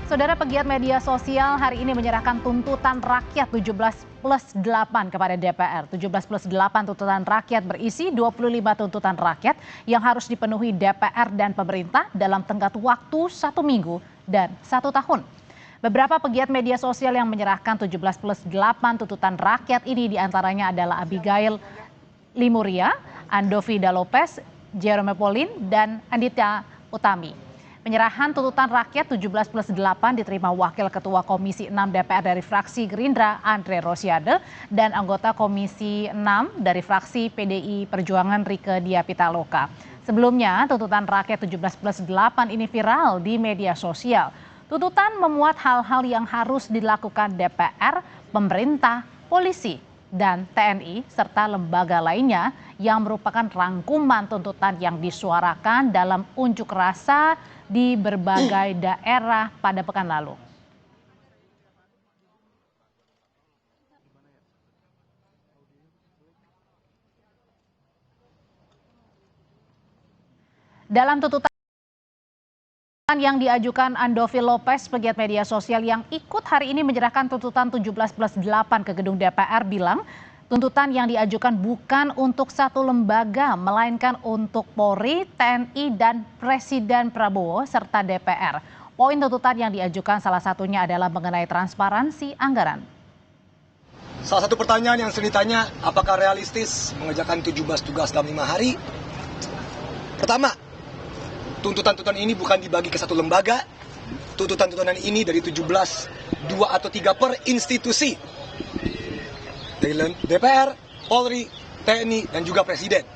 Saudara, pegiat media sosial hari ini menyerahkan tuntutan rakyat 17+8 kepada DPR. 17+8 tuntutan rakyat berisi 25 tuntutan rakyat yang harus dipenuhi DPR dan pemerintah dalam tenggat waktu 1 minggu dan 1 tahun. Beberapa pegiat media sosial yang menyerahkan 17+8 tuntutan rakyat ini diantaranya adalah Abigail Limuria, Andovida Lopez, Jerome Pauline, dan Andita Utami. Penyerahan tuntutan rakyat 17+8 diterima Wakil Ketua Komisi 6 DPR dari fraksi Gerindra Andre Rosiade dan anggota Komisi 6 dari fraksi PDI Perjuangan Rieke Diah Pitaloka. Sebelumnya, tuntutan rakyat 17+8 ini viral di media sosial. Tuntutan memuat hal-hal yang harus dilakukan DPR, pemerintah, polisi, dan TNI serta lembaga lainnya yang merupakan rangkuman tuntutan yang disuarakan dalam unjuk rasa di berbagai daerah pada pekan lalu. Dalam tuntutan yang diajukan Andovil Lopez, pegiat media sosial yang ikut hari ini menyerahkan tuntutan 17+8 ke gedung DPR, bilang tuntutan yang diajukan bukan untuk satu lembaga, melainkan untuk Polri, TNI, dan Presiden Prabowo serta DPR. Poin tuntutan yang diajukan salah satunya adalah mengenai transparansi anggaran. Salah satu pertanyaan yang sering ditanya, apakah realistis mengerjakan 17 tugas dalam 5 hari? Pertama, tuntutan-tuntutan ini bukan dibagi ke satu lembaga. Tuntutan-tuntutan ini dari 17, 2 atau 3 per institusi. DPR, Polri, TNI, dan juga Presiden.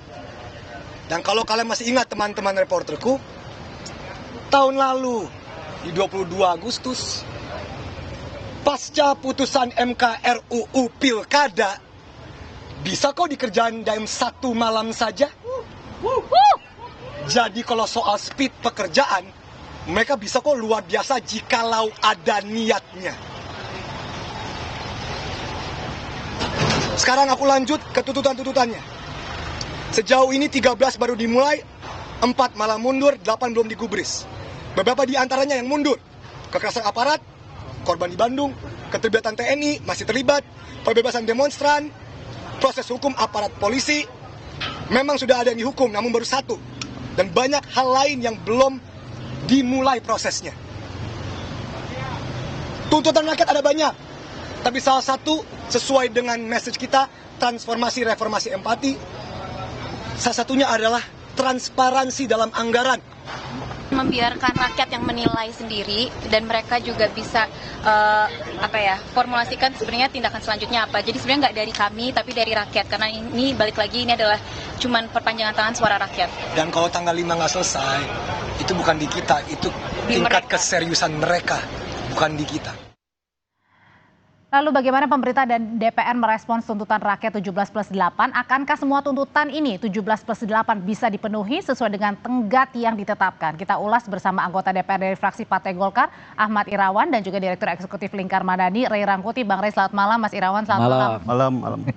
Dan kalau kalian masih ingat teman-teman reporterku, tahun lalu di 22 Agustus, pasca putusan MK RUU Pilkada, bisa kok dikerjain dalam 1 malam saja? Jadi kalau soal speed pekerjaan, mereka bisa kok luar biasa jikalau ada niatnya. Sekarang aku lanjut ke tuntutan-tuntutannya. Sejauh ini 13 baru dimulai, 4 malah mundur, 8 belum digubris. Beberapa di antaranya yang mundur. Kekerasan aparat, korban di Bandung, keterlibatan TNI masih terlibat, pembebasan demonstran, proses hukum aparat polisi, memang sudah ada yang dihukum namun baru 1. Dan banyak hal lain yang belum dimulai prosesnya. Tuntutan rakyat ada banyak, tapi salah satu sesuai dengan message kita, transformasi, reformasi, empati, salah satunya adalah transparansi dalam anggaran. Membiarkan rakyat yang menilai sendiri dan mereka juga bisa formulasikan sebenarnya tindakan selanjutnya apa. Jadi sebenarnya nggak dari kami tapi dari rakyat, karena ini balik lagi ini adalah cuman perpanjangan tangan suara rakyat. Dan kalau tanggal 5 nggak selesai, itu bukan di kita, itu tingkat keseriusan mereka, bukan di kita. Lalu bagaimana pemerintah dan DPR merespons tuntutan rakyat 17+8? Akankah semua tuntutan ini 17+8 bisa dipenuhi sesuai dengan tenggat yang ditetapkan? Kita ulas bersama anggota DPR dari fraksi Partai Golkar, Ahmad Irawan, dan juga Direktur Eksekutif Lingkar Madani, Ray Rangkuti. Bang Ray, selamat malam. Mas Irawan, selamat malam.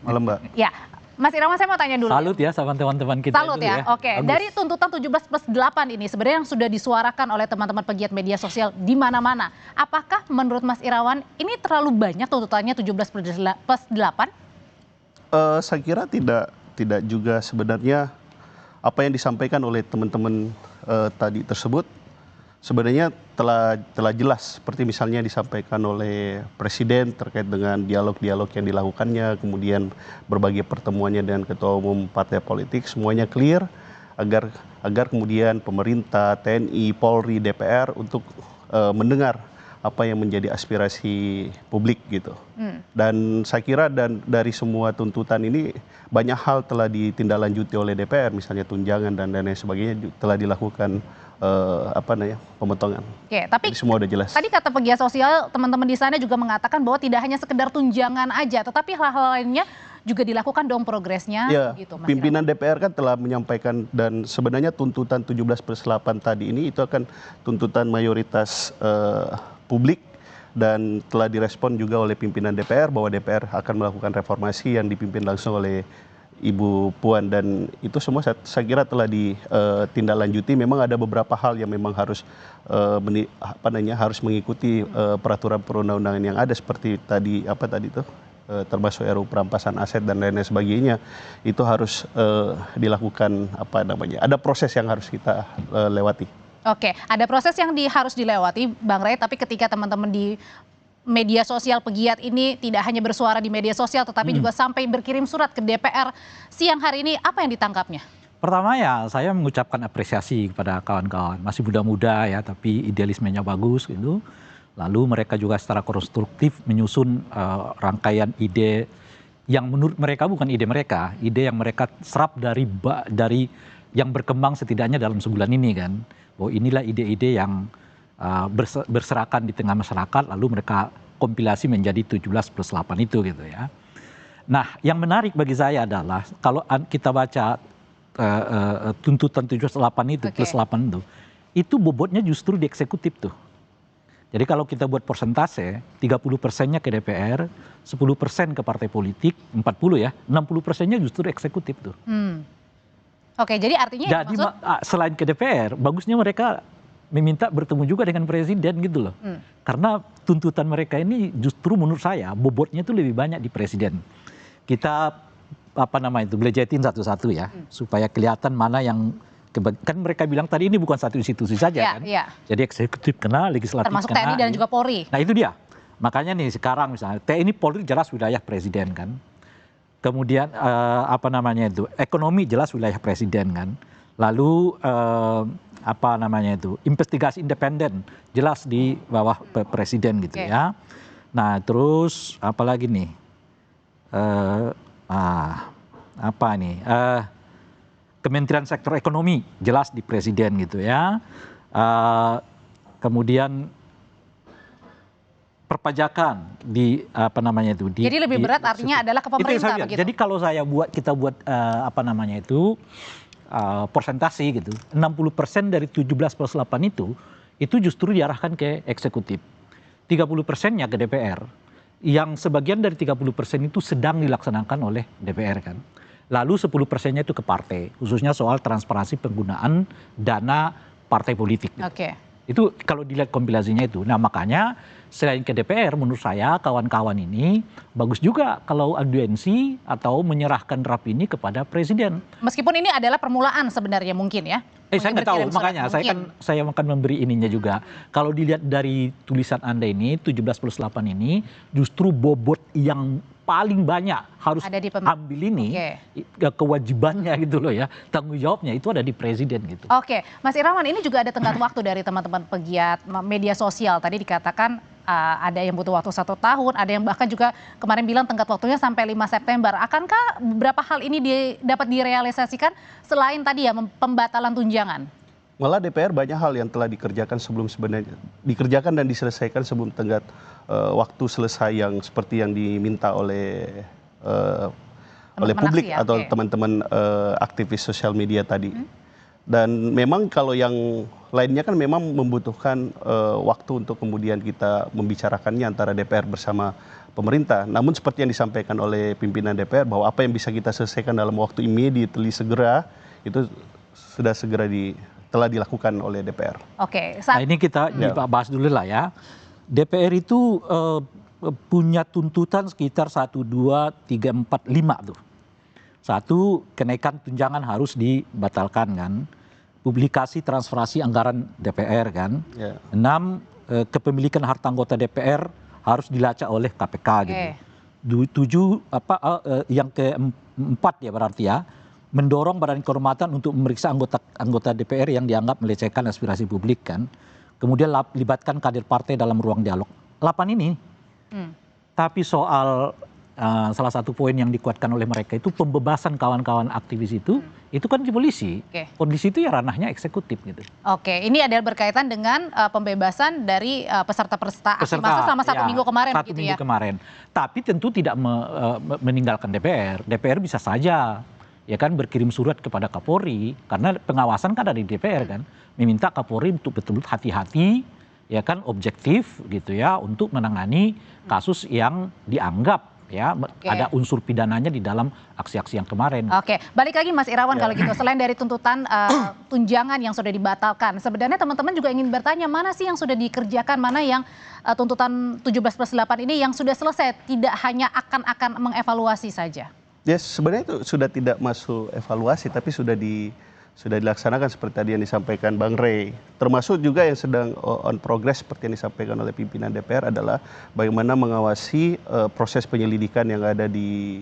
Malam, Mbak. Ya, Mas Irawan, saya mau tanya dulu. Salut ya sama teman-teman kita. Salut ya. Oke. Bagus. Dari tuntutan 17+8 ini sebenarnya yang sudah disuarakan oleh teman-teman pegiat media sosial di mana-mana. Apakah menurut Mas Irawan ini terlalu banyak tuntutannya 17+8? Saya kira tidak juga sebenarnya apa yang disampaikan oleh teman-teman tadi tersebut sebenarnya telah jelas, seperti misalnya disampaikan oleh Presiden terkait dengan dialog-dialog yang dilakukannya, kemudian berbagai pertemuannya dengan ketua umum partai politik, semuanya clear agar kemudian pemerintah, TNI, Polri, DPR untuk mendengar apa yang menjadi aspirasi publik gitu. Dan saya kira dari semua tuntutan ini banyak hal telah ditindaklanjuti oleh DPR, misalnya tunjangan dan lain sebagainya telah dilakukan pemotongan. Oke, tapi jadi semua udah jelas. Tadi kata pegiat sosial, teman-teman di sana juga mengatakan bahwa tidak hanya sekedar tunjangan aja, tetapi hal-hal lainnya juga dilakukan dong progresnya. Ya, gitu, Mas pimpinan DPR kan telah menyampaikan, dan sebenarnya tuntutan 17+8 tadi ini itu akan tuntutan mayoritas publik dan telah direspon juga oleh pimpinan DPR bahwa DPR akan melakukan reformasi yang dipimpin langsung oleh Ibu Puan, dan itu semua saya kira telah ditindaklanjuti. Memang ada beberapa hal yang memang harus harus mengikuti peraturan perundang-undangan yang ada, seperti tadi itu termasuk RUU perampasan aset dan lain-lain sebagainya. Itu harus dilakukan ada proses yang harus kita lewati. Oke, ada proses yang harus dilewati, Bang Ray, tapi ketika teman-teman di media sosial pegiat ini tidak hanya bersuara di media sosial, tetapi juga sampai berkirim surat ke DPR siang hari ini, apa yang ditangkapnya? Pertama ya, saya mengucapkan apresiasi kepada kawan-kawan. Masih muda-muda ya, tapi idealismenya bagus gitu. Lalu mereka juga secara konstruktif menyusun rangkaian ide yang menurut mereka bukan ide mereka, ide yang mereka serap dari yang berkembang setidaknya dalam sebulan ini kan. Bahwa inilah ide-ide yang berserakan di tengah masyarakat, lalu mereka kompilasi menjadi 17+8 itu gitu ya. Nah, yang menarik bagi saya adalah kalau kita baca tuntutan 17+8 itu, plus 8 itu bobotnya justru di eksekutif tuh. Jadi kalau kita buat persentase, 30%-nya ke DPR, 10% ke partai politik, 40 ya, 60%-nya justru eksekutif tuh. Oke, jadi artinya jadi selain ke DPR, bagusnya mereka meminta bertemu juga dengan presiden gitu loh. Karena tuntutan mereka ini justru menurut saya bobotnya itu lebih banyak di presiden. Kita belejetin satu-satu ya, supaya kelihatan mana yang kan mereka bilang tadi ini bukan satu institusi saja kan. Jadi eksekutif kena, legislatif termasuk kena. TNI dan juga Polri. Nah itu dia. Makanya nih sekarang misalnya TNI Polri jelas wilayah presiden kan. Kemudian ekonomi jelas wilayah presiden kan. Lalu investigasi independen jelas di bawah presiden gitu ya. Nah terus apalagi nih Kementerian Sektor Ekonomi jelas di presiden gitu ya. Kemudian perpajakan jadi lebih berat artinya adalah ke pemerintah begitu. Jadi kalau kita buat persentase gitu, 60% dari 17+8 itu justru diarahkan ke eksekutif. 30%-nya ke DPR. Yang sebagian dari 30% itu sedang dilaksanakan oleh DPR kan. Lalu 10%-nya itu ke partai, khususnya soal transparansi penggunaan dana partai politik. Gitu. Itu kalau dilihat kompilasinya itu. Nah makanya selain ke DPR menurut saya kawan-kawan ini bagus juga kalau audiensi atau menyerahkan draft ini kepada presiden. Meskipun ini adalah permulaan sebenarnya mungkin ya. Saya nggak tahu, makanya saya akan memberi ininya juga. Kalau dilihat dari tulisan Anda ini 17+8 ini justru bobot yang paling banyak harus ambil ini kewajibannya gitu loh ya, tanggung jawabnya itu ada di presiden gitu. Oke, Mas Irawan, ini juga ada tenggat waktu dari teman-teman pegiat media sosial. Tadi dikatakan ada yang butuh waktu 1 tahun, ada yang bahkan juga kemarin bilang tenggat waktunya sampai 5 September. Akankah beberapa hal ini dapat direalisasikan selain tadi ya pembatalan tunjangan? Malah DPR banyak hal yang telah dikerjakan dan diselesaikan sebelum tenggat waktu selesai, yang seperti yang diminta oleh publik atau teman-teman aktivis sosial media tadi. Dan memang kalau yang lainnya kan memang membutuhkan waktu untuk kemudian kita membicarakannya antara DPR bersama pemerintah. Namun seperti yang disampaikan oleh pimpinan DPR bahwa apa yang bisa kita selesaikan dalam waktu immediately segera itu sudah telah dilakukan oleh DPR. Nah ini kita bahas dulu lah ya. DPR itu punya tuntutan sekitar 1, 2, 3, 4, 5 tuh. 1, kenaikan tunjangan harus dibatalkan kan. Publikasi transferasi anggaran DPR kan. 6, kepemilikan harta anggota DPR harus dilacak oleh KPK gitu. 7, yang keempat ya berarti ya, mendorong Badan Kehormatan untuk memeriksa anggota DPR yang dianggap melecehkan aspirasi publik kan. Kemudian libatkan kader partai dalam ruang dialog. 8 ini. Tapi soal salah satu poin yang dikuatkan oleh mereka itu pembebasan kawan-kawan aktivis itu kan di polisi. Kondisi itu ya ranahnya eksekutif gitu. Ini adalah berkaitan dengan pembebasan dari peserta aksi massa selama 1 minggu kemarin. 1 minggu kemarin. Tapi tentu tidak meninggalkan DPR. DPR bisa saja ya kan berkirim surat kepada Kapolri, karena pengawasan kan ada di DPR kan, meminta Kapolri untuk betul-betul hati-hati ya kan, objektif gitu ya, untuk menangani kasus yang dianggap ya ada unsur pidananya di dalam aksi-aksi yang kemarin. Oke, balik lagi Mas Irawan kalau gitu. Selain dari tuntutan tunjangan yang sudah dibatalkan, sebenarnya teman-teman juga ingin bertanya mana sih yang sudah dikerjakan, mana yang tuntutan 17+8 ini yang sudah selesai, tidak hanya akan mengevaluasi saja. Ya sebenarnya itu sudah tidak masuk evaluasi, tapi sudah dilaksanakan seperti tadi yang disampaikan Bang Rey. Termasuk juga yang sedang on progress seperti yang disampaikan oleh pimpinan DPR adalah bagaimana mengawasi proses penyelidikan yang ada di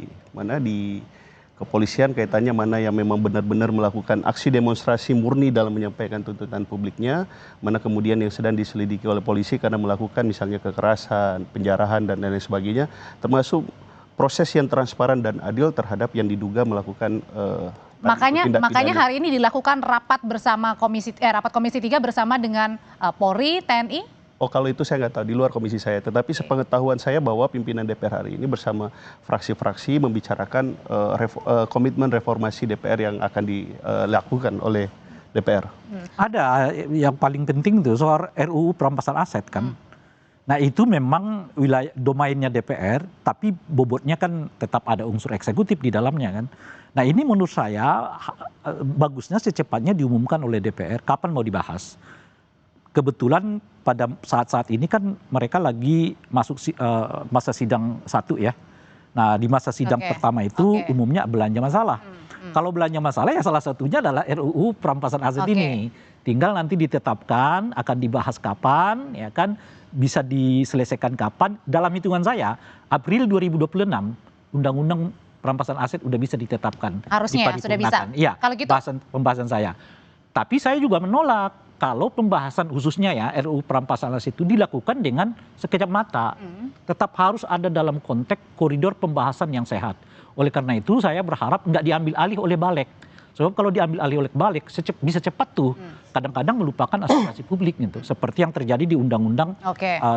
kepolisian, kaitannya mana yang memang benar-benar melakukan aksi demonstrasi murni dalam menyampaikan tuntutan publiknya, mana kemudian yang sedang diselidiki oleh polisi karena melakukan misalnya kekerasan, penjarahan dan lain sebagainya, termasuk proses yang transparan dan adil terhadap yang diduga melakukan Makanya hari ini dilakukan rapat bersama rapat Komisi 3 bersama dengan Polri, TNI. Oh kalau itu saya nggak tahu, di luar komisi saya. Tetapi sepengetahuan saya bahwa pimpinan DPR hari ini bersama fraksi-fraksi membicarakan komitmen reformasi DPR yang akan dilakukan oleh DPR. Ada yang paling penting tuh soal RUU perampasan aset kan. Nah itu memang wilayah domainnya DPR, tapi bobotnya kan tetap ada unsur eksekutif di dalamnya kan. Nah ini menurut saya bagusnya secepatnya diumumkan oleh DPR kapan mau dibahas. Kebetulan pada saat-saat ini kan mereka lagi masuk masa sidang 1 ya. Nah di masa sidang pertama itu umumnya belanja masalah. Kalau belanja masalah ya salah satunya adalah RUU perampasan aset ini. Tinggal nanti ditetapkan akan dibahas kapan ya kan, bisa diselesaikan kapan. Dalam hitungan saya April 2026 undang-undang perampasan aset udah bisa ditetapkan. Harusnya sudah bisa. Iya, kalau gitu pembahasan saya. Tapi saya juga menolak kalau pembahasan khususnya ya RUU perampasan aset itu dilakukan dengan sekejap mata. Tetap harus ada dalam konteks koridor pembahasan yang sehat. Oleh karena itu saya berharap nggak diambil alih oleh Balik. Sebab kalau diambil alih oleh Balik bisa cepat tuh. Kadang-kadang melupakan aspirasi publik gitu. Seperti yang terjadi di undang-undang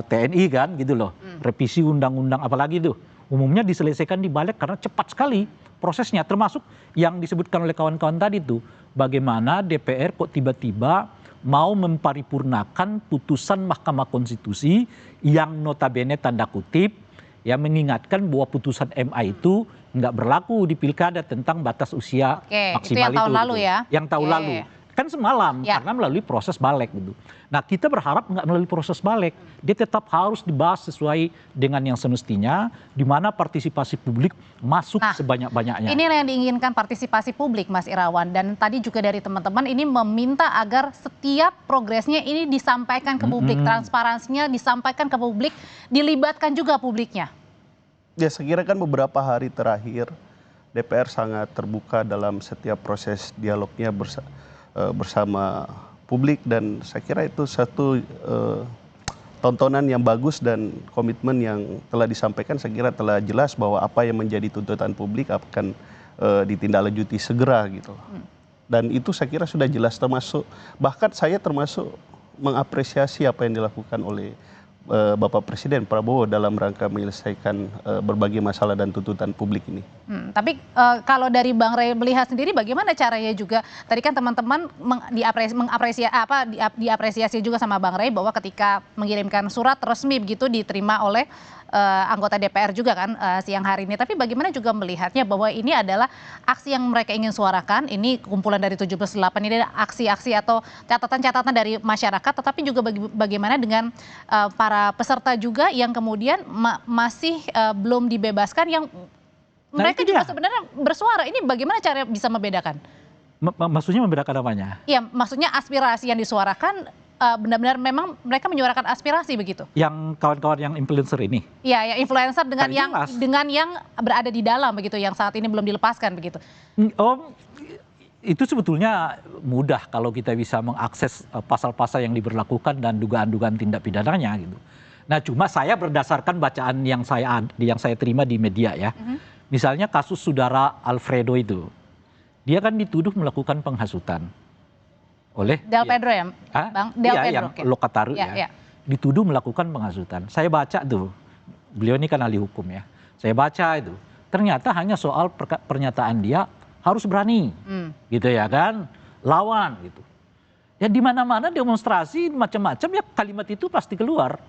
TNI kan gitu loh. Revisi undang-undang apalagi tuh. Umumnya diselesaikan di Balik karena cepat sekali prosesnya. Termasuk yang disebutkan oleh kawan-kawan tadi tuh. Bagaimana DPR kok tiba-tiba mau memparipurnakan putusan Mahkamah Konstitusi yang notabene tanda kutip ya mengingatkan bahwa putusan MA itu nggak berlaku di pilkada tentang batas usia maksimal itu yang tahun lalu ya. Yang tahun lalu. Kan semalam karena melalui proses Balik gitu. Nah kita berharap nggak melalui proses Balik. Dia tetap harus dibahas sesuai dengan yang semestinya, di mana partisipasi publik masuk sebanyak-banyaknya. Inilah yang diinginkan partisipasi publik Mas Irawan. Dan tadi juga dari teman-teman ini meminta agar setiap progresnya ini disampaikan ke publik. Transparansinya disampaikan ke publik, dilibatkan juga publiknya. Ya saya kira kan beberapa hari terakhir DPR sangat terbuka dalam setiap proses dialognya bersama publik, dan saya kira itu satu tontonan yang bagus dan komitmen yang telah disampaikan saya kira telah jelas bahwa apa yang menjadi tuntutan publik akan ditindaklanjuti segera gitu. Dan itu saya kira sudah jelas, termasuk bahkan saya termasuk mengapresiasi apa yang dilakukan oleh Bapak Presiden Prabowo dalam rangka menyelesaikan berbagai masalah dan tuntutan publik ini. Tapi kalau dari Bang Rey melihat sendiri bagaimana caranya juga, tadi kan teman-teman diapresiasi juga sama Bang Rey bahwa ketika mengirimkan surat resmi begitu diterima oleh anggota DPR juga kan siang hari ini. Tapi bagaimana juga melihatnya bahwa ini adalah aksi yang mereka ingin suarakan, ini kumpulan dari 17+8 ini adalah aksi-aksi atau catatan-catatan dari masyarakat, tetapi juga bagaimana dengan para peserta juga yang kemudian masih belum dibebaskan, yang mereka juga sebenarnya bersuara. Ini bagaimana cara bisa membedakan? Maksudnya membedakan apanya? Iya, maksudnya aspirasi yang disuarakan benar-benar memang mereka menyuarakan aspirasi begitu. Yang kawan-kawan yang influencer ini? Iya, yang influencer dengan yang berada di dalam begitu, yang saat ini belum dilepaskan begitu. Itu sebetulnya mudah kalau kita bisa mengakses pasal-pasal yang diberlakukan dan dugaan-dugaan tindak pidananya gitu. Nah, cuma saya berdasarkan bacaan yang saya terima di media ya. Misalnya kasus saudara Alfredo itu. Dia kan dituduh melakukan penghasutan oleh Del Pedro ya, Bang? Del Pedro. Yang Lokataru ya. Dituduh melakukan penghasutan. Saya baca tuh. Beliau ini kan ahli hukum ya. Saya baca itu. Ternyata hanya soal pernyataan dia harus berani. Gitu ya kan. Lawan gitu. Ya di mana-mana demonstrasi macam-macam ya kalimat itu pasti keluar.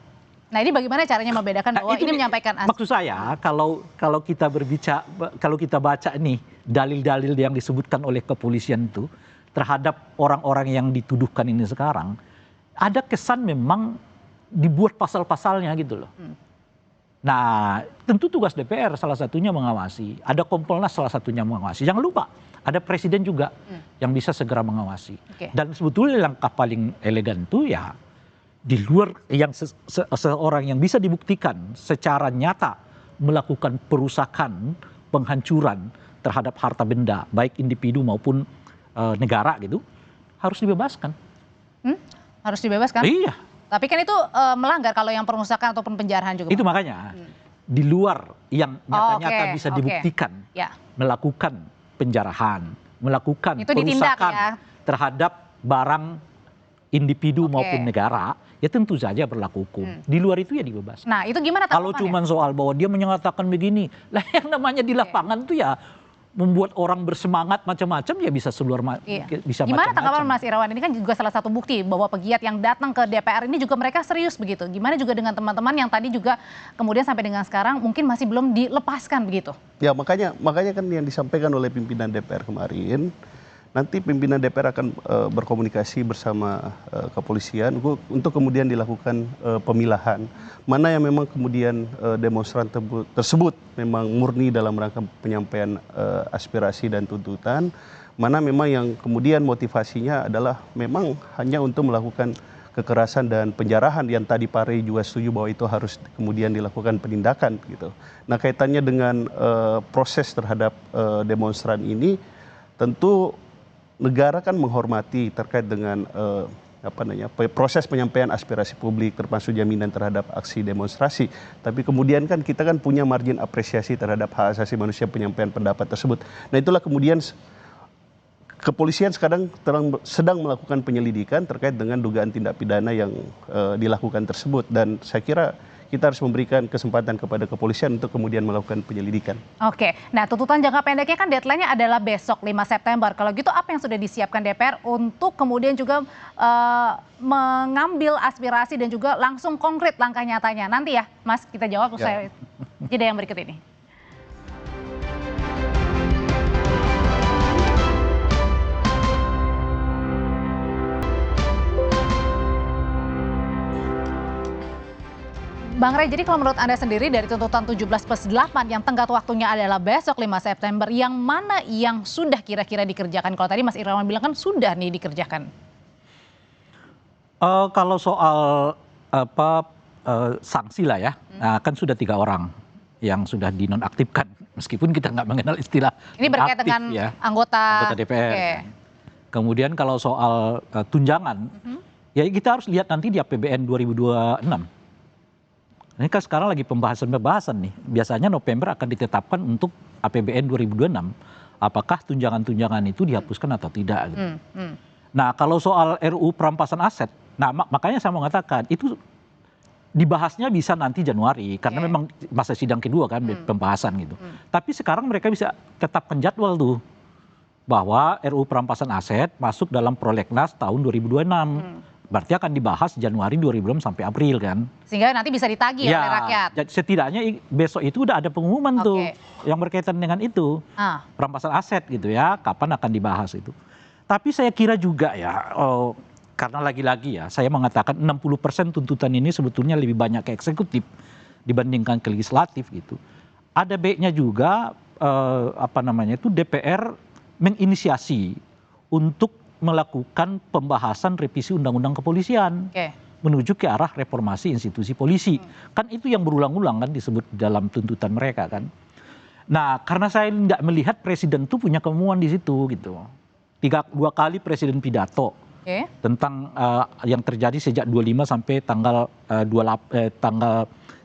Nah ini bagaimana caranya membedakan bahwa ini menyampaikan maksud saya kalau kita berbicara, kalau kita baca nih dalil-dalil yang disebutkan oleh kepolisian itu terhadap orang-orang yang dituduhkan ini sekarang, ada kesan memang dibuat pasal-pasalnya gitu loh. Nah tentu tugas DPR salah satunya mengawasi, ada Kompolnas salah satunya mengawasi. Jangan lupa ada presiden juga yang bisa segera mengawasi. Dan sebetulnya langkah paling elegan itu ya di luar yang seorang yang bisa dibuktikan secara nyata melakukan perusakan, penghancuran terhadap harta benda, baik individu maupun negara gitu, harus dibebaskan. Harus dibebaskan? Iya. Tapi kan itu melanggar kalau yang perusakan ataupun penjarahan juga. Itu makanya di luar yang nyata-nyata bisa dibuktikan melakukan penjarahan, melakukan itu perusakan terhadap barang individu maupun negara, ya tentu saja berlaku hukum. Di luar itu ya dibebaskan. Nah itu gimana kalau cuma soal bahwa dia menyatakan begini, lah yang namanya di lapangan tuh ya membuat orang bersemangat macam-macam ya bisa seluar bisa gimana macam-macam. tanggapan Mas Irawan? Ini kan juga salah satu bukti bahwa pegiat yang datang ke DPR ini juga mereka serius begitu. Gimana juga dengan teman-teman yang tadi juga kemudian sampai dengan sekarang mungkin masih belum dilepaskan begitu? Ya makanya kan yang disampaikan oleh pimpinan DPR kemarin, nanti pimpinan DPR akan berkomunikasi bersama kepolisian untuk kemudian dilakukan pemilahan. Mana yang memang kemudian demonstran tersebut memang murni dalam rangka penyampaian aspirasi dan tuntutan. Mana memang yang kemudian motivasinya adalah memang hanya untuk melakukan kekerasan dan penjarahan yang tadi Pak Rey juga setuju bahwa itu harus kemudian dilakukan penindakan gitu. Nah kaitannya dengan proses terhadap demonstran ini tentu negara kan menghormati terkait dengan proses penyampaian aspirasi publik termasuk jaminan terhadap aksi demonstrasi. Tapi kemudian kan kita kan punya margin apresiasi terhadap hak asasi manusia penyampaian pendapat tersebut. Nah itulah kemudian kepolisian sekarang sedang melakukan penyelidikan terkait dengan dugaan tindak pidana yang dilakukan tersebut. Dan saya kira kita harus memberikan kesempatan kepada kepolisian untuk kemudian melakukan penyelidikan. Oke, nah tuntutan jangka pendeknya kan deadline-nya adalah besok 5 September. Kalau gitu apa yang sudah disiapkan DPR untuk kemudian juga mengambil aspirasi dan juga langsung konkret langkah nyatanya? Nanti ya Mas, kita jawab usai jeda yang berikut ini. Bang Rey, jadi kalau menurut Anda sendiri dari tuntutan 17+8 yang tenggat waktunya adalah besok 5 September, yang mana yang sudah kira-kira dikerjakan? Kalau tadi Mas Irawan bilang kan sudah nih dikerjakan. Kalau soal sanksi lah ya, nah, kan sudah 3 orang yang sudah dinonaktifkan, meskipun kita nggak mengenal istilah ini berkait dengan ya, anggota DPR. Okay. Kemudian kalau soal tunjangan, ya kita harus lihat nanti di APBN 2026. Ini kan sekarang lagi pembahasan nih. Biasanya November akan ditetapkan untuk APBN 2026. Apakah tunjangan-tunjangan itu dihapuskan atau tidak? Gitu. Nah kalau soal RUU perampasan aset, nah makanya saya mau mengatakan itu dibahasnya bisa nanti Januari. Karena memang masa sidang kedua kan pembahasan gitu. Tapi sekarang mereka bisa tetapkan jadwal tuh. Bahwa RUU perampasan aset masuk dalam prolegnas tahun 2026. Berarti akan dibahas Januari 2026 sampai April kan. Sehingga nanti bisa ditagih oleh rakyat. Setidaknya besok itu udah ada pengumuman tuh yang berkaitan dengan itu. Perampasan aset gitu ya, kapan akan dibahas itu. Tapi saya kira juga ya, karena lagi-lagi ya, saya mengatakan 60% tuntutan ini sebetulnya lebih banyak ke eksekutif dibandingkan ke legislatif gitu. Ada baiknya juga, DPR menginisiasi untuk melakukan pembahasan revisi undang-undang kepolisian menuju ke arah reformasi institusi polisi. Kan itu yang berulang-ulang kan disebut dalam tuntutan mereka kan. Nah karena saya tidak melihat presiden itu punya kemauan di situ gitu. 2 kali presiden pidato tentang yang terjadi sejak 25 sampai tanggal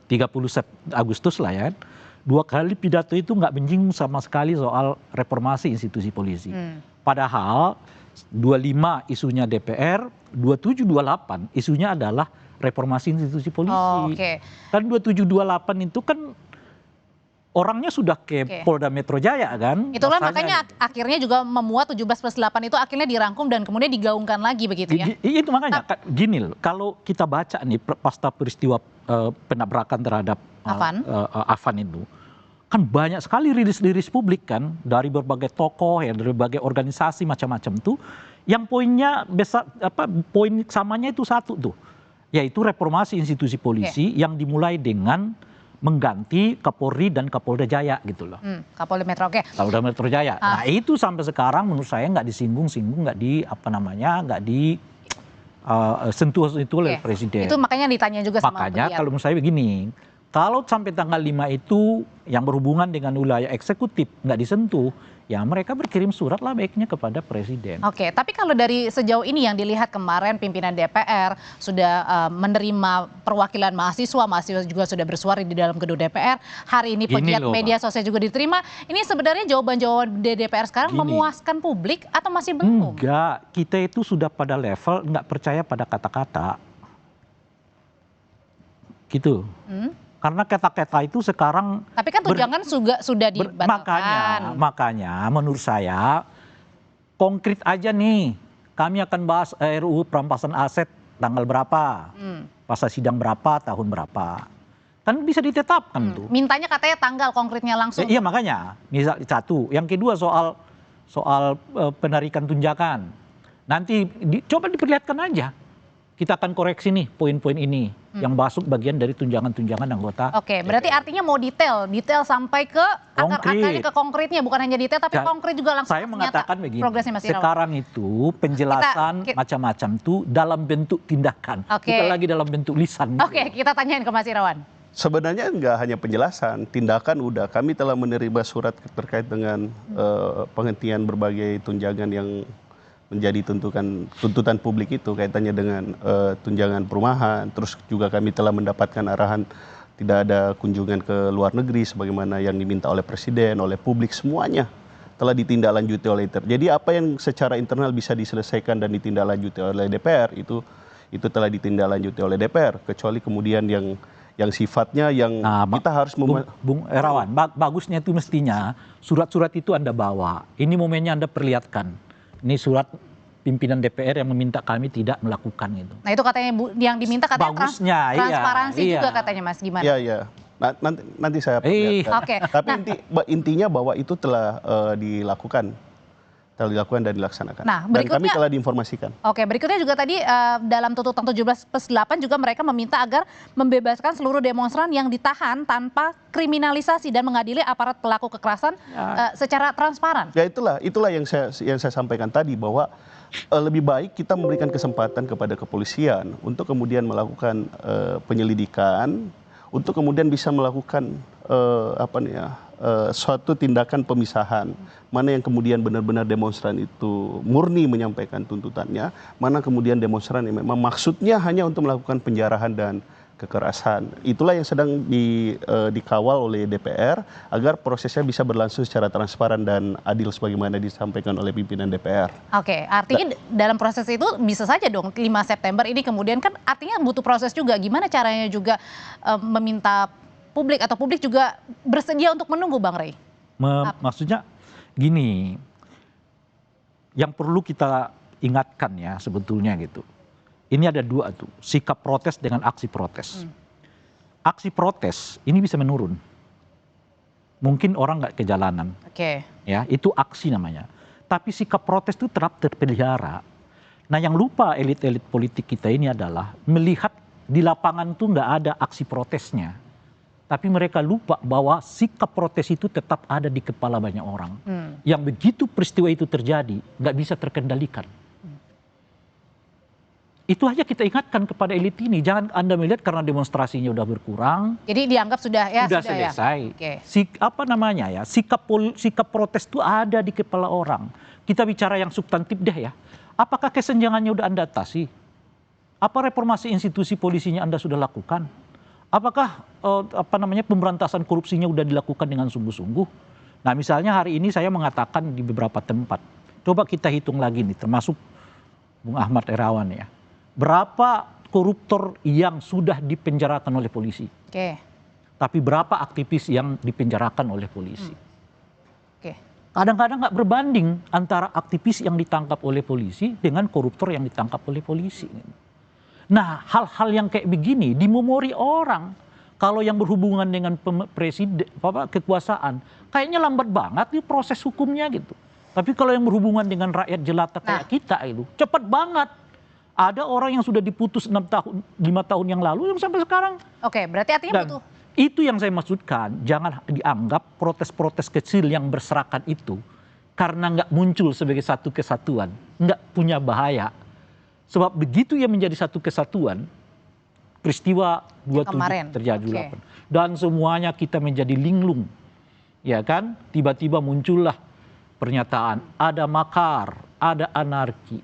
30 Agustus lah ya. 2 kali pidato itu nggak menyinggung sama sekali soal reformasi institusi polisi. Padahal 25 isunya DPR, 27, 28 isunya adalah reformasi institusi polisi. Dan 27, 28 itu kan orangnya sudah ke Polda Metro Jaya kan. Itulah Rasanya, makanya akhirnya juga memuat 17+8 itu akhirnya dirangkum dan kemudian digaungkan lagi begitu ya. Itu makanya gini loh, kalau kita baca nih pasca peristiwa penabrakan terhadap Afan itu, kan banyak sekali rilis publik kan dari berbagai tokoh ya, dari berbagai organisasi macam-macam tuh, yang poinnya poin samanya itu satu tuh, yaitu reformasi institusi polisi yang dimulai dengan mengganti Kapolri dan Kapolda Jaya gitu loh. Kapolda Metro, Kapolda Metro Jaya. Nah itu sampai sekarang menurut saya nggak disinggung-singgung, nggak sentuh itu oleh Presiden. Itu makanya ditanya juga sama Makanya kalau menurut saya begini, kalau sampai tanggal 5 itu yang berhubungan dengan wilayah eksekutif nggak disentuh, ya mereka berkirim surat lah baiknya kepada Presiden. Oke, tapi kalau dari sejauh ini yang dilihat kemarin pimpinan DPR sudah menerima perwakilan mahasiswa juga sudah bersuara di dalam gedung DPR. Hari ini pegiat media sosial juga diterima. Ini sebenarnya jawaban-jawaban DPR sekarang memuaskan publik atau masih belum? Enggak, kita itu sudah pada level nggak percaya pada kata-kata. Gitu. Karena kata-kata itu sekarang... Tapi kan tunjangan sudah dibatalkan. Makanya menurut saya konkret aja nih. Kami akan bahas RUU perampasan aset tanggal berapa. Masa sidang berapa, tahun berapa. Kan bisa ditetapkan tuh. Mintanya katanya tanggal konkretnya langsung. Iya makanya. Misal satu. Yang kedua soal penarikan tunjangan. Nanti coba diperlihatkan aja. Kita akan koreksi nih poin-poin ini yang masuk bagian dari tunjangan-tunjangan anggota. Oke, berarti artinya mau detail sampai ke akar-akarnya, ke konkretnya, bukan hanya detail tapi konkret juga langsung. Saya mengatakan begini, progresnya Mas Irawan. Sekarang itu penjelasan macam-macam tuh dalam bentuk tindakan, bukan lagi dalam bentuk lisan. Oke, kita tanyain ke Mas Irawan. Sebenarnya nggak hanya penjelasan, tindakan udah. Kami telah menerima surat terkait dengan penghentian berbagai tunjangan yang menjadi tuntutan publik itu kaitannya dengan tunjangan perumahan. Terus juga kami telah mendapatkan arahan tidak ada kunjungan ke luar negeri sebagaimana yang diminta oleh Presiden, oleh publik, semuanya telah ditindaklanjuti oleh DPR. Jadi apa yang secara internal bisa diselesaikan dan ditindaklanjuti oleh DPR itu telah ditindaklanjuti oleh DPR, kecuali kemudian yang sifatnya yang kita harus Bung Herawan, bagusnya itu mestinya surat-surat itu Anda bawa. Ini momennya Anda perlihatkan. Ini surat pimpinan DPR yang meminta kami tidak melakukan itu. Nah itu katanya yang diminta katanya bagusnya, transparansi juga katanya Mas, gimana? Iya. Nanti saya perlihatkan. Tapi intinya bahwa itu telah dilakukan dan dilaksanakan. Nah, dan kami telah diinformasikan. Oke, berikutnya juga tadi dalam tuntutan 17+8 juga mereka meminta agar membebaskan seluruh demonstran yang ditahan tanpa kriminalisasi dan mengadili aparat pelaku kekerasan secara transparan. Ya itulah yang saya sampaikan tadi, bahwa lebih baik kita memberikan kesempatan kepada kepolisian untuk kemudian melakukan penyelidikan, untuk kemudian bisa melakukan suatu tindakan pemisahan, mana yang kemudian benar-benar demonstran itu murni menyampaikan tuntutannya, mana kemudian demonstran yang memang maksudnya hanya untuk melakukan penjarahan dan kekerasan. Itulah yang sedang dikawal oleh DPR agar prosesnya bisa berlangsung secara transparan dan adil sebagaimana disampaikan oleh pimpinan DPR. Oke, artinya dalam proses itu bisa saja dong 5 September ini kemudian kan artinya butuh proses juga. Gimana caranya juga meminta publik atau publik juga bersedia untuk menunggu, Bang Rey? Maksudnya gini, yang perlu kita ingatkan ya sebetulnya gitu. Ini ada dua tuh, sikap protes dengan aksi protes. Aksi protes ini bisa menurun. Mungkin orang nggak ke jalanan. Ya, itu aksi namanya. Tapi sikap protes itu tetap terpelihara. Nah yang lupa elit-elit politik kita ini adalah melihat di lapangan tuh nggak ada aksi protesnya. Tapi mereka lupa bahwa sikap protes itu tetap ada di kepala banyak orang. Yang begitu peristiwa itu terjadi, nggak bisa terkendalikan. Itu aja kita ingatkan kepada elit ini. Jangan Anda melihat karena demonstrasinya udah berkurang. Jadi dianggap sudah selesai. Ya. Sikap protes itu ada di kepala orang. Kita bicara yang substantif deh ya. Apakah kesenjangannya udah Anda atasi? Apa reformasi institusi polisinya Anda sudah lakukan? Apakah pemberantasan korupsinya udah dilakukan dengan sungguh-sungguh? Nah misalnya hari ini saya mengatakan di beberapa tempat. Coba kita hitung lagi nih, termasuk Bung Ahmad Herawan ya. Berapa koruptor yang sudah dipenjarakan oleh polisi? Tapi berapa aktivis yang dipenjarakan oleh polisi? Oke. Kadang-kadang nggak berbanding antara aktivis yang ditangkap oleh polisi dengan koruptor yang ditangkap oleh polisi. Nah, hal-hal yang kayak begini di memori orang, kalau yang berhubungan dengan presiden, kekuasaan, kayaknya lambat banget nih proses hukumnya gitu. Tapi kalau yang berhubungan dengan rakyat jelata kayak kita itu, cepat banget. Ada orang yang sudah diputus 5 tahun yang lalu yang sampai sekarang. Oke, berarti artinya butuh. Itu yang saya maksudkan, jangan dianggap protes-protes kecil yang berserakan itu karena nggak muncul sebagai satu kesatuan, nggak punya bahaya. Sebab begitu ia menjadi satu kesatuan, peristiwa 27 terjadi 8. Dan semuanya kita menjadi linglung. Ya kan? Tiba-tiba muncullah pernyataan, ada makar, ada anarki.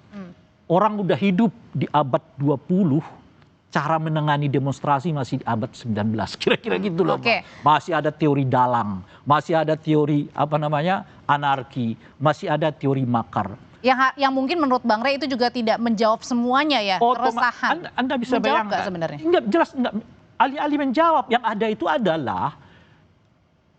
Orang udah hidup di abad 20, cara menangani demonstrasi masih di abad 19, kira-kira gitu loh. Masih ada teori dalang, masih ada teori anarki, masih ada teori makar. Yang mungkin menurut Bang Rey itu juga tidak menjawab semuanya ya, keresahan. Anda bisa bayangkan. Sebenarnya? Enggak, jelas enggak. Alih-alih menjawab, yang ada itu adalah,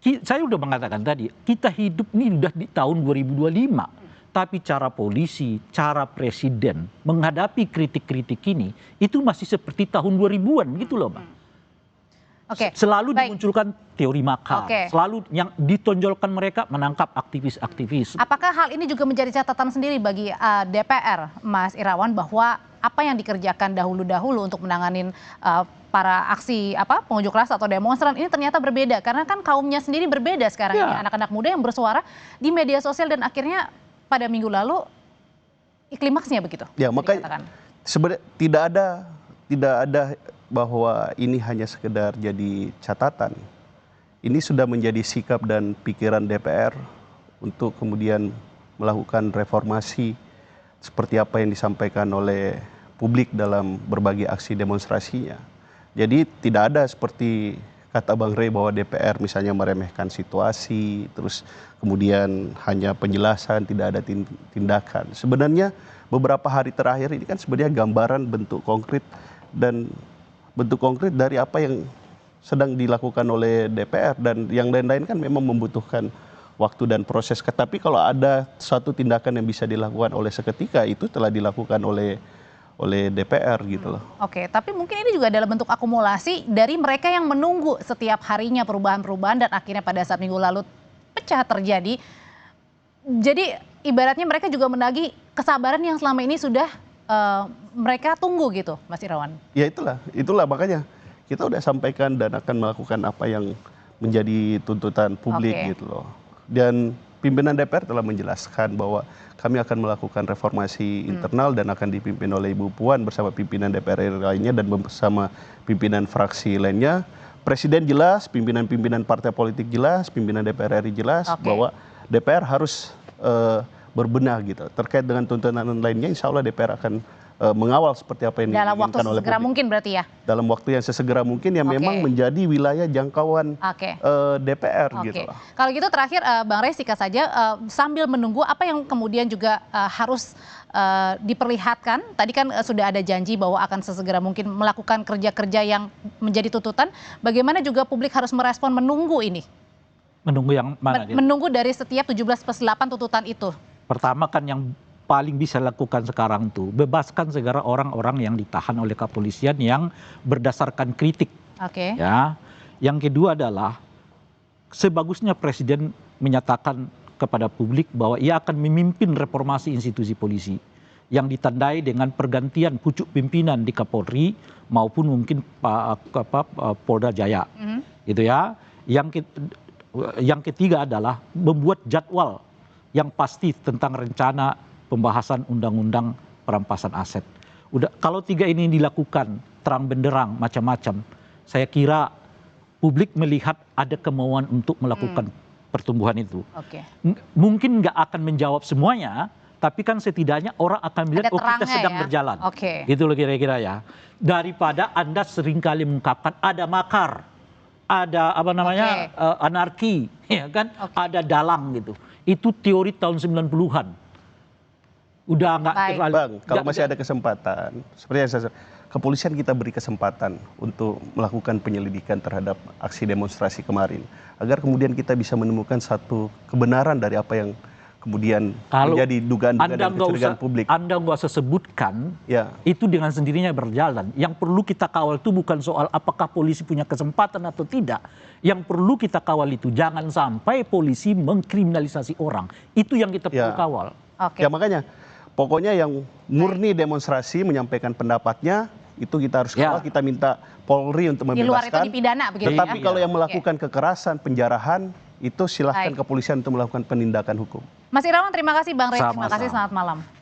saya udah mengatakan tadi, kita hidup ini udah di tahun 2025. Tapi cara polisi, cara presiden menghadapi kritik-kritik ini, itu masih seperti tahun 2000-an gitu loh, Bang. Selalu dimunculkan teori makar, selalu yang ditonjolkan mereka menangkap aktivis-aktivis. Apakah hal ini juga menjadi catatan sendiri bagi DPR, Mas Irawan, bahwa apa yang dikerjakan dahulu-dahulu untuk menanganin para aksi pengunjuk rasa atau demonstran ini ternyata berbeda, karena kan kaumnya sendiri berbeda sekarang ini, anak-anak muda yang bersuara di media sosial dan akhirnya pada minggu lalu klimaksnya begitu. Ya, makanya sebenarnya tidak ada bahwa ini hanya sekedar jadi catatan. Ini sudah menjadi sikap dan pikiran DPR untuk kemudian melakukan reformasi seperti apa yang disampaikan oleh publik dalam berbagai aksi demonstrasinya. Jadi tidak ada seperti kata Bang Rey bahwa DPR misalnya meremehkan situasi, terus kemudian hanya penjelasan, tidak ada tindakan. Sebenarnya beberapa hari terakhir ini kan sebenarnya gambaran bentuk konkret dan bentuk konkret dari apa yang sedang dilakukan oleh DPR, dan yang lain-lain kan memang membutuhkan waktu dan proses. Tapi kalau ada suatu tindakan yang bisa dilakukan oleh seketika, itu telah dilakukan oleh DPR gitu loh. Oke, tapi mungkin ini juga adalah bentuk akumulasi dari mereka yang menunggu setiap harinya perubahan-perubahan dan akhirnya pada saat minggu lalu pecah terjadi. Jadi ibaratnya mereka juga menagih kesabaran yang selama ini sudah mereka tunggu gitu, Mas Irawan. Ya itulah makanya kita udah sampaikan dan akan melakukan apa yang menjadi tuntutan publik gitu loh. Dan pimpinan DPR telah menjelaskan bahwa kami akan melakukan reformasi internal dan akan dipimpin oleh Ibu Puan bersama pimpinan DPR lainnya dan bersama pimpinan fraksi lainnya. Presiden jelas, pimpinan-pimpinan partai politik jelas, pimpinan DPR RI jelas bahwa DPR harus berbenah gitu. Terkait dengan tuntutan lainnya, insya Allah DPR akan mengawal seperti apa yang dalam waktu diinginkan oleh sesegera publik. mungkin berarti ya? Dalam waktu yang sesegera mungkin yang memang menjadi wilayah jangkauan DPR gitu loh. Kalau gitu terakhir Bang Rey singkat saja, sambil menunggu apa yang kemudian juga harus diperlihatkan, tadi kan sudah ada janji bahwa akan sesegera mungkin melakukan kerja-kerja yang menjadi tuntutan, bagaimana juga publik harus merespon menunggu ini? Menunggu yang mana? Menunggu dari setiap 17+8 tuntutan itu. Pertama kan yang paling bisa lakukan sekarang tuh bebaskan segera orang-orang yang ditahan oleh kepolisian yang berdasarkan kritik. Ya. Yang kedua adalah sebagusnya presiden menyatakan kepada publik bahwa ia akan memimpin reformasi institusi polisi yang ditandai dengan pergantian pucuk pimpinan di Kapolri maupun mungkin Polda Jaya. Gitu ya. Yang ketiga adalah membuat jadwal yang pasti tentang rencana pembahasan undang-undang perampasan aset. Kalau 3 ini dilakukan terang benderang macam-macam, saya kira publik melihat ada kemauan untuk melakukan pertumbuhan itu. Mungkin nggak akan menjawab semuanya, tapi kan setidaknya orang akan melihat kita sedang berjalan. Gitu loh kira-kira ya. Daripada Anda seringkali mengungkapkan ada makar, ada anarki, ya kan? Ada dalang gitu. Itu teori tahun 90-an. Udah nggak terlalu. Bang, kalau masih ada kesempatan, seperti yang saya kepolisian kita beri kesempatan untuk melakukan penyelidikan terhadap aksi demonstrasi kemarin, agar kemudian kita bisa menemukan satu kebenaran dari apa yang kemudian menjadi dugaan-dugaan dan kecurigaan publik. Anda nggak usah sebutkan, Ya. itu dengan sendirinya berjalan. Yang perlu kita kawal itu bukan soal apakah polisi punya kesempatan atau tidak. Yang perlu kita kawal itu jangan sampai polisi mengkriminalisasi orang. Itu yang kita perlu kawal. Oke. Ya makanya, pokoknya yang murni demonstrasi menyampaikan pendapatnya, itu kita harus kawal, kita minta Polri untuk Di luar itu membebaskan. dipidana begitu Tetapi ya? kalau yang melakukan kekerasan, penjarahan, itu silahkan kepolisian untuk melakukan penindakan hukum. Mas Irawan, terima kasih. Bang Rey, terima Sama-sama. kasih. Selamat malam.